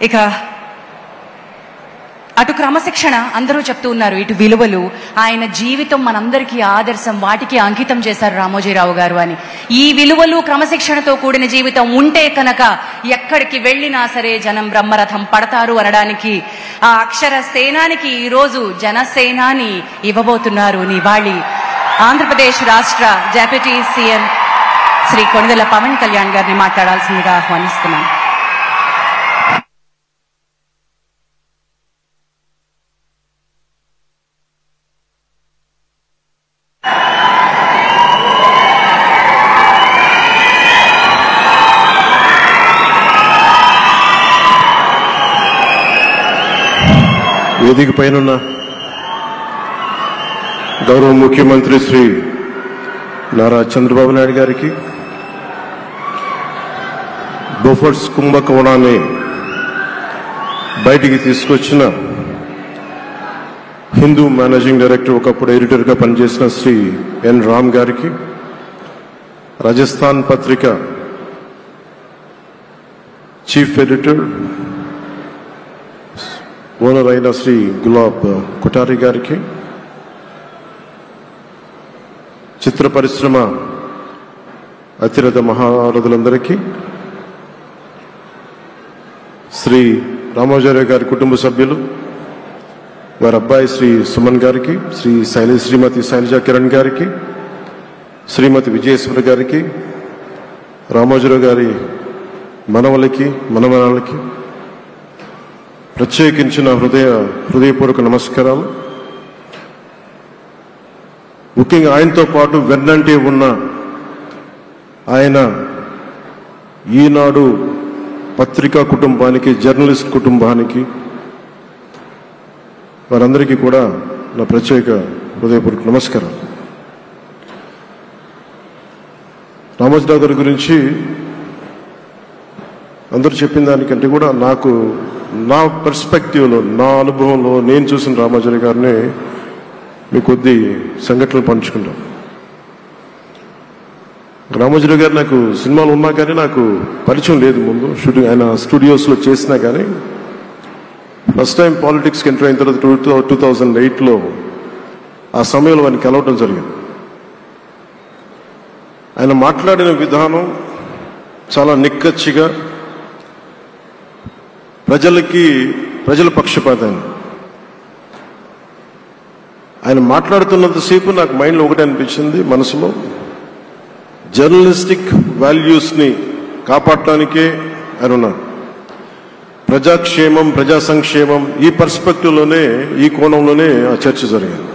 ఇక అటు క్రమశిక్షణ అందరూ చెప్తూ ఉన్నారు, ఇటు విలువలు. ఆయన జీవితం మనందరికీ ఆదర్శం, వాటికి అంకితం చేశారు రామోజీరావు గారు అని. ఈ విలువలు క్రమశిక్షణతో కూడిన జీవితం ఉంటే కనుక ఎక్కడికి వెళ్ళినా సరే జనం బ్రహ్మరథం పడతారు అనడానికి ఆ అక్షర సేనానికి ఈరోజు జనసేనాని ఇవ్వబోతున్నారు నివాళి. ఆంధ్రప్రదేశ్ రాష్ట్ర డిప్యూటీ సీఎం శ్రీ కొణిదెల పవన్ కళ్యాణ్ గారిని మాట్లాడాల్సిందిగా ఆహ్వానిస్తున్నాను. వేదిక పైన గౌరవ ముఖ్యమంత్రి శ్రీ నారా చంద్రబాబు నాయుడు గారికి, బోఫర్స్ కుంభకోణాన్ని బయటికి తీసుకొచ్చిన హిందూ మేనేజింగ్ డైరెక్టర్, ఒకప్పుడు ఎడిటర్గా పనిచేసిన శ్రీ ఎన్ రామ్ గారికి, రాజస్థాన్ పత్రిక చీఫ్ ఎడిటర్ ఓనర్ అయిన శ్రీ గులాబ్ కొఠారి గారికి, చిత్ర పరిశ్రమ అతిరథ మహారథులందరికీ, శ్రీ రామోజీరావు గారి కుటుంబ సభ్యులు, వారి అబ్బాయి శ్రీ సుమన్ గారికి, శ్రీమతి శైలజా కిరణ్ గారికి, శ్రీమతి విజయేశ్వరి గారికి, రామోజీరావు గారి మనవలకి మనమనాలకి ప్రత్యేకించిన హృదయపూర్వక నమస్కారాలు. ముఖ్యంగా ఆయనతో పాటు వెన్నంటే ఉన్న ఆయన ఈనాడు పత్రికా కుటుంబానికి, జర్నలిస్ట్ కుటుంబానికి, వారందరికీ కూడా నా ప్రత్యేక హృదయపూర్వక నమస్కారాలు. రామోజీరావు గారి గురించి అందరూ చెప్పిన దానికంటే కూడా నాకు నా పర్స్పెక్టివ్లో, నా అనుభవంలో నేను చూసిన రామోజీరావు గారిని మీ కొద్ది సంఘటనలు పంచుకుంటాను. రామోజీరావు గారు నాకు సినిమాలు ఉన్నా కానీ నాకు పరిచయం లేదు ముందు. షూటింగ్ ఆయన స్టూడియోస్లో చేసినా కానీ ఫస్ట్ టైం పాలిటిక్స్కి ఎంటర్ అయిన తర్వాత 2008లో ఆ సమయంలో ఆయన కలవటం జరిగింది. ఆయన మాట్లాడిన విధానం చాలా నిక్కచ్చిగా, ప్రజల పక్షపాతాన్ని. ఆయన మాట్లాడుతున్నంతసేపు నాకు మైండ్లో ఒకటే అనిపించింది, మనసులో జర్నలిస్టిక్ వాల్యూస్ని కాపాడటానికే ఆయన ఉన్నారు. ప్రజాక్షేమం, ప్రజా సంక్షేమం, ఈ పర్స్పెక్టివ్లోనే, ఈ కోణంలోనే ఆ చర్చ జరిగింది.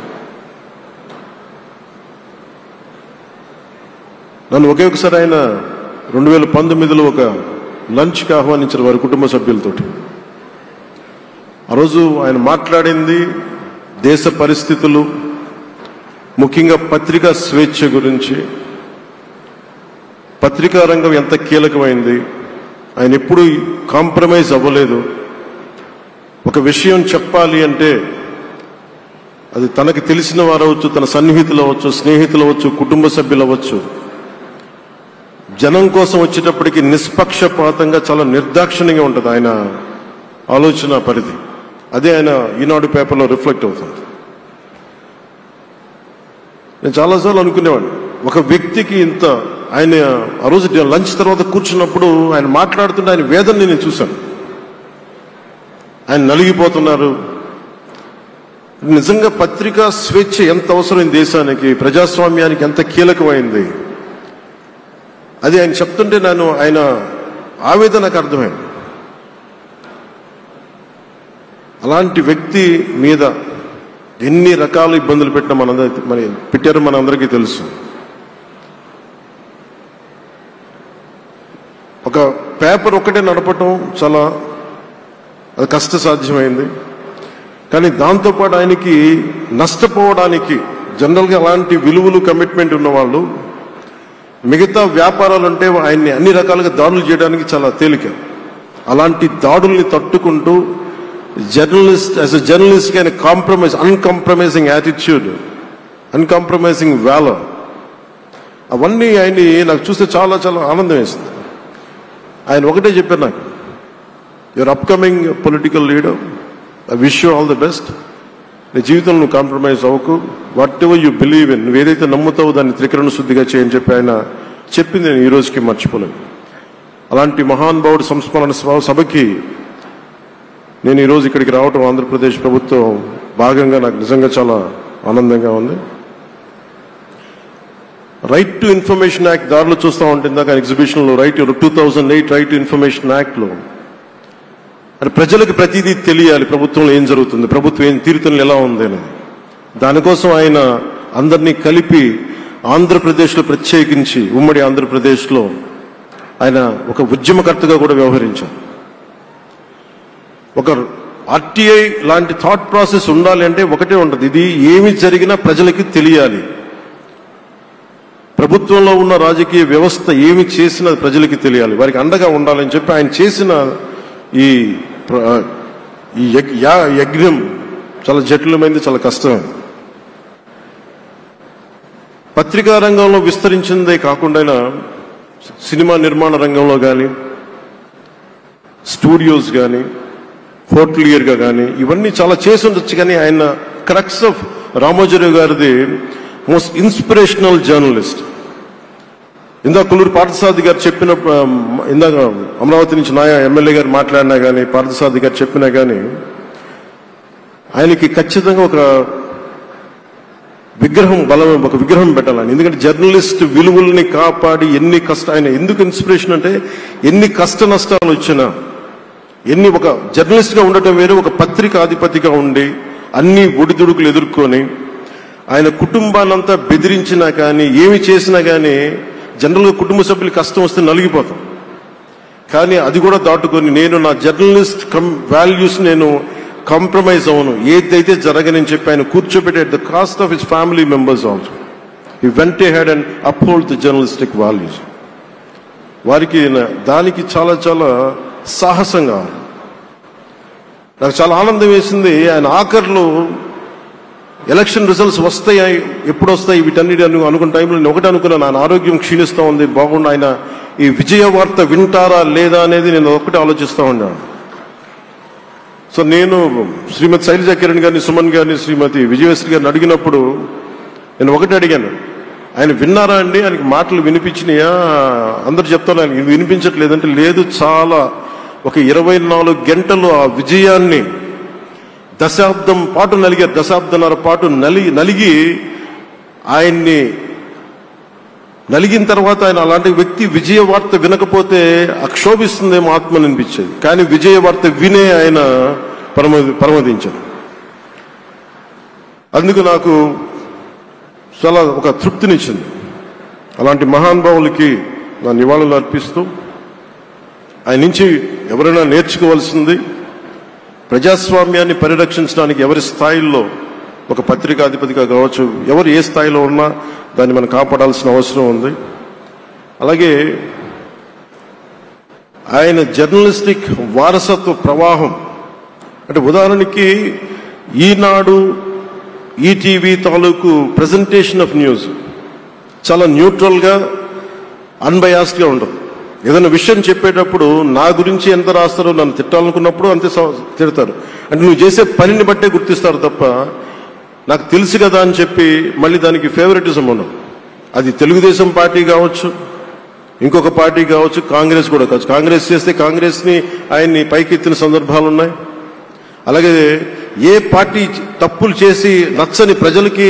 నన్ను ఒకే ఒకసారి ఆయన 2019లో ఒక లంచ్కి ఆహ్వానించారు వారి కుటుంబ సభ్యులతోటి. ఆ రోజు ఆయన మాట్లాడింది దేశ పరిస్థితులు, ముఖ్యంగా పత్రికా స్వేచ్ఛ గురించి, పత్రికా రంగం ఎంత కీలకమైంది. ఆయన ఎప్పుడూ కాంప్రమైజ్ అవ్వలేదు. ఒక విషయం చెప్పాలి అంటే అది తనకు తెలిసిన వారు అవ్వచ్చు, తన సన్నిహితులు అవ్వచ్చు, స్నేహితులు అవ్వచ్చు, కుటుంబ సభ్యులు అవ్వచ్చు, జనం కోసం వచ్చేటప్పటికి నిష్పక్షపాతంగా చాలా నిర్దాక్షిణ్యంగా ఉంటుంది ఆయన ఆలోచన పరిధి. అదే ఆయన ఈనాడు పేపర్లో రిఫ్లెక్ట్ అవుతుంది. నేను చాలాసార్లు అనుకునేవాడిని, ఒక వ్యక్తికి ఇంత, ఆయన ఆ రోజు లంచ్ తర్వాత కూర్చున్నప్పుడు ఆయన మాట్లాడుతుంటే ఆయన వేదనని నేను చూశాను. ఆయన నలిగిపోతున్నారు. నిజంగా పత్రికా స్వేచ్ఛ ఎంత అవసరం దేశానికి, ప్రజాస్వామ్యానికి ఎంత కీలకమైంది, అది ఆయన చెప్తుంటే ఆయన ఆవేదన నాకు అర్థమైంది. అలాంటి వ్యక్తి మీద ఎన్ని రకాల ఇబ్బందులు పెట్టారో మనందరికీ తెలుసు. ఒక పేపర్ ఒక్కటే నడపటం చాలా అది కష్టసాధ్యమైంది. కానీ దాంతోపాటు ఆయనకి నష్టపోవడానికి, జనరల్గా అలాంటి విలువలు, కమిట్మెంట్ ఉన్నవాళ్ళు మిగతా వ్యాపారాలు అంటే ఆయన్ని అన్ని రకాలుగా దాడులు చేయడానికి చాలా తేలిక. అలాంటి దాడుల్ని తట్టుకుంటూ యాజ్ ఎ జర్నలిస్ట్ ఆయన అన్కాంప్రమైజింగ్ యాటిట్యూడ్, అన్కాంప్రమైజింగ్ వాలర్, అవన్నీ ఆయన్ని నాకు చూస్తే చాలా చాలా ఆనందం వేస్తుంది. ఆయన ఒకటే చెప్పారు నాకు, your upcoming political leader. I wish you all the best. నీ జీవితంలో నువ్వు కాంప్రమైజ్ అవ్వకు. What ever you believe in, నువ్వు ఏదైతే నమ్ముతావో దాన్ని త్రికరణ శుద్ధిగా చేయని చెప్పి ఆయన చెప్పింది నేను ఈ రోజుకి మర్చిపోలేను. అలాంటి మహానుభావుడు సంస్మరణ సభకి నేను ఈరోజు ఇక్కడికి రావటం ఆంధ్రప్రదేశ్ ప్రభుత్వం భాగంగా నాకు నిజంగా చాలా ఆనందంగా ఉంది. రైట్ టు ఇన్ఫర్మేషన్ యాక్ట్ దారిలో చూస్తూ ఉంటే ఇందాక ఎగ్జిబిషన్లో 2008 రైట్ టు ఇన్ఫర్మేషన్ యాక్ట్లో అది ప్రజలకు ప్రతిదీ తెలియాలి, ప్రభుత్వంలో ఏం జరుగుతుంది, ప్రభుత్వం ఏం తీరుతలు ఎలా ఉంది అనేది. దానికోసం ఆయన అందరినీ కలిపి ఆంధ్రప్రదేశ్లో ప్రత్యేకించి ఉమ్మడి ఆంధ్రప్రదేశ్లో ఆయన ఒక ఉద్యమకర్తగా కూడా వ్యవహరించారు. ఒక ఆర్టీఐ లాంటి థాట్ ప్రాసెస్ ఉండాలి అంటే ఒకటే ఉంటుంది, ఇది ఏమి జరిగినా ప్రజలకి తెలియాలి. ప్రభుత్వంలో ఉన్న రాజకీయ వ్యవస్థ ఏమి చేసినా ప్రజలకి తెలియాలి, వారికి అండగా ఉండాలని చెప్పి ఆయన చేసిన ఈ యజ్ఞం చాలా జటిలమైంది, చాలా కష్టమైంది. పత్రికా రంగంలో విస్తరించిందే కాకుండా సినిమా నిర్మాణ రంగంలో కానీ, స్టూడియోస్ కానీ, హోటలియర్గా కానీ ఇవన్నీ చాలా చేసి ఉండొచ్చు. కానీ ఆయన క్రక్స్ ఆఫ్ రామోజీరావు గారిది మోస్ట్ ఇన్స్పిరేషనల్ జర్నలిస్ట్. ఇందాక కొల్లూరు పార్థసారథి గారు చెప్పిన, ఇందాక అమరావతి నుంచి నాయ ఎమ్మెల్యే గారు మాట్లాడినా కానీ, పార్థసారథి గారు చెప్పినా కానీ ఆయనకి ఖచ్చితంగా ఒక విగ్రహం పెట్టాలని. ఎందుకంటే జర్నలిస్ట్ విలువల్ని కాపాడి ఆయన ఎందుకు ఇన్స్పిరేషన్ అంటే ఎన్ని కష్ట నష్టాలు వచ్చినా, ఒక జర్నలిస్ట్ గా ఉండటం వేరు, ఒక పత్రికాధిపతిగా ఉండి అన్ని ఒడిదుడుకులు ఎదుర్కొని ఆయన కుటుంబాన్నంతా బెదిరించినా కానీ ఏమి చేసినా కానీ జనరల్గా కుటుంబ సభ్యులు కష్టం వస్తే నలిగిపోతాం. కానీ అది కూడా దాటుకొని నేను నా జర్నలిస్ట్ వాల్యూస్ నేను కాంప్రమైజ్ అవ్వను, ఏదైతే జరగనని చెప్పి ఆయన కూర్చోబెట్టి at the cost of his family members also he vent ahead and uphold the journalistic values. వారికి దానికి చాలా చాలా సాహసంగా నాకు చాలా ఆనందం వేసింది. ఆయన ఆఖర్లో ఎలక్షన్ రిజల్ట్స్ వస్తాయి, ఎప్పుడు వస్తాయి వీటన్నిటి అనుకున్న టైంలో నేను ఒకటి అనుకున్నాను, ఆయన ఆరోగ్యం క్షీణిస్తూ ఉంది, బాగుండు, ఆయన ఈ విజయ వార్త వింటారా లేదా అనేది నేను ఒకటి ఆలోచిస్తూ ఉన్నాను. సో నేను శ్రీమతి శైలజా కిరణ్ గారిని, సుమన్ గారిని, శ్రీమతి విజయశ్రీ గారిని అడిగినప్పుడు నేను ఒకటి అడిగాను, ఆయన విన్నారా అండి, ఆయనకి మాటలు వినిపించినాయా? అందరు చెప్తాను ఆయనకి వినిపించట్లేదంటే లేదు, చాలా ఒక 24 గంటలు ఆ విజయాన్ని దశాబ్దం పాటు నలిగారు, దశాబ్దన్నర పాటు నలిగి ఆయన్ని నలిగిన తర్వాత ఆయన అలాంటి వ్యక్తి విజయ వార్త వినకపోతే అక్షోభిస్తుందేమో ఆత్మని అనిపించేది. కానీ విజయ వార్త వినే ఆయన పరమదించారు. అందుకు నాకు చాలా ఒక తృప్తినిచ్చింది. అలాంటి మహానుభావులకి నా నివాళులు అర్పిస్తూ ఆయన నుంచి ఎవరైనా నేర్చుకోవాల్సింది ప్రజాస్వామ్యాన్ని పరిరక్షించడానికి ఎవరి స్థాయిల్లో, ఒక పత్రికాధిపతిగా కావచ్చు, ఎవరు ఏ స్థాయిలో ఉన్నా దాన్ని మనం కాపాడాల్సిన అవసరం ఉంది. అలాగే ఆయన జర్నలిస్టిక్ వారసత్వ ప్రవాహం అంటే ఉదాహరణకి ఈనాడు, ఈటీవీ తాలూకు ప్రెజెంటేషన్ ఆఫ్ న్యూస్ చాలా న్యూట్రల్గా, అన్బయాస్డ్గా ఉండదు. ఏదైనా విషయం చెప్పేటప్పుడు నా గురించి ఎంత రాస్తారో, నన్ను తిట్టాలనుకున్నప్పుడు అంతే తిడతారు. అంటే నువ్వు చేసే పనిని బట్టే గుర్తిస్తారు తప్ప నాకు తెలుసు కదా అని చెప్పి మళ్ళీ దానికి ఫేవరెటిజం ఉండదు. అది తెలుగుదేశం పార్టీ కావచ్చు, ఇంకొక పార్టీ కావచ్చు, కాంగ్రెస్ కూడా కావచ్చు. కాంగ్రెస్ చేస్తే కాంగ్రెస్ని ఆయన్ని పైకెత్తిన సందర్భాలు ఉన్నాయి. అలాగే ఏ పార్టీ తప్పులు చేసి నచ్చని, ప్రజలకి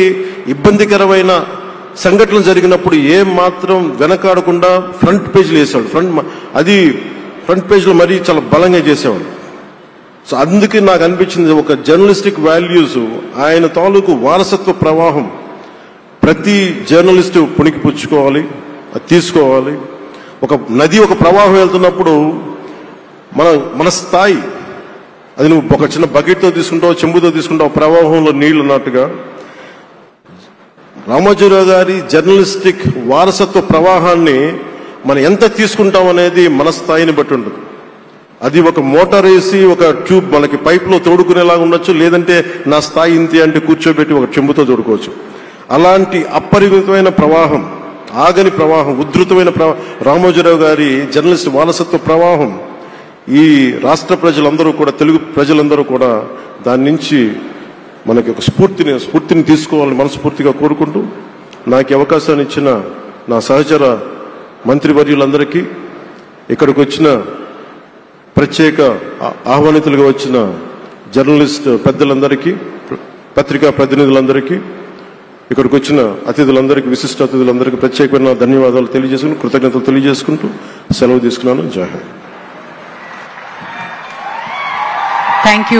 ఇబ్బందికరమైన సంఘటనలు జరిగినప్పుడు ఏం మాత్రం వెనకాడకుండా ఫ్రంట్ పేజీలు వేసేవాడు. ఫ్రంట్ పేజీలో మరీ చాలా బలంగా చేసేవాడు. సో అందుకే నాకు అనిపించింది ఒక జర్నలిస్టిక్ వాల్యూస్, ఆయన తాలూకు వారసత్వ ప్రవాహం ప్రతి జర్నలిస్టు పుణికిపుచ్చుకోవాలి, అది తీసుకోవాలి. ఒక నది ఒక ప్రవాహం వెళ్తున్నప్పుడు మన స్థాయి, అది నువ్వు ఒక చిన్న బకెట్తో తీసుకుంటావు, చెంబుతో తీసుకుంటావు, ప్రవాహంలో నీళ్లు ఉన్నట్టుగా రామోజీరావు గారి జర్నలిస్టిక్ వారసత్వ ప్రవాహాన్ని మనం ఎంత తీసుకుంటాం అనేది మన స్థాయిని బట్టి ఉంటుంది. అది ఒక మోటార్ వేసి ఒక ట్యూబ్ మనకి పైప్లో తోడుకునేలాగా ఉండొచ్చు, లేదంటే నా స్థాయి ఇంతే అంటే కూర్చోబెట్టి ఒక చెంబుతో తోడుకోవచ్చు. అలాంటి అపరిమితమైన ప్రవాహం, ఆగని ప్రవాహం, ఉధృతమైన రామోజీరావు గారి జర్నలిస్ట్ వారసత్వ ప్రవాహం ఈ రాష్ట్ర ప్రజలందరూ కూడా, తెలుగు ప్రజలందరూ కూడా దాని నుంచి మనకి ఒక స్ఫూర్తిని తీసుకోవాలని మనస్ఫూర్తిగా కోరుకుంటూ, నాకు అవకాశాన్ని ఇచ్చిన నా సహచర మంత్రివర్యులందరికీ, ఇక్కడికి వచ్చిన ప్రత్యేక ఆహ్వానితులుగా వచ్చిన జర్నలిస్ట్ పెద్దలందరికీ, పత్రికా ప్రతినిధులందరికీ, ఇక్కడికి వచ్చిన అతిథులందరికీ, విశిష్ట అతిథులందరికీ ప్రత్యేకమైన ధన్యవాదాలు తెలియజేసుకుంటూ, కృతజ్ఞతలు తెలియజేసుకుంటూ సెలవు తీసుకున్నాను. జై హింద్. Thank you.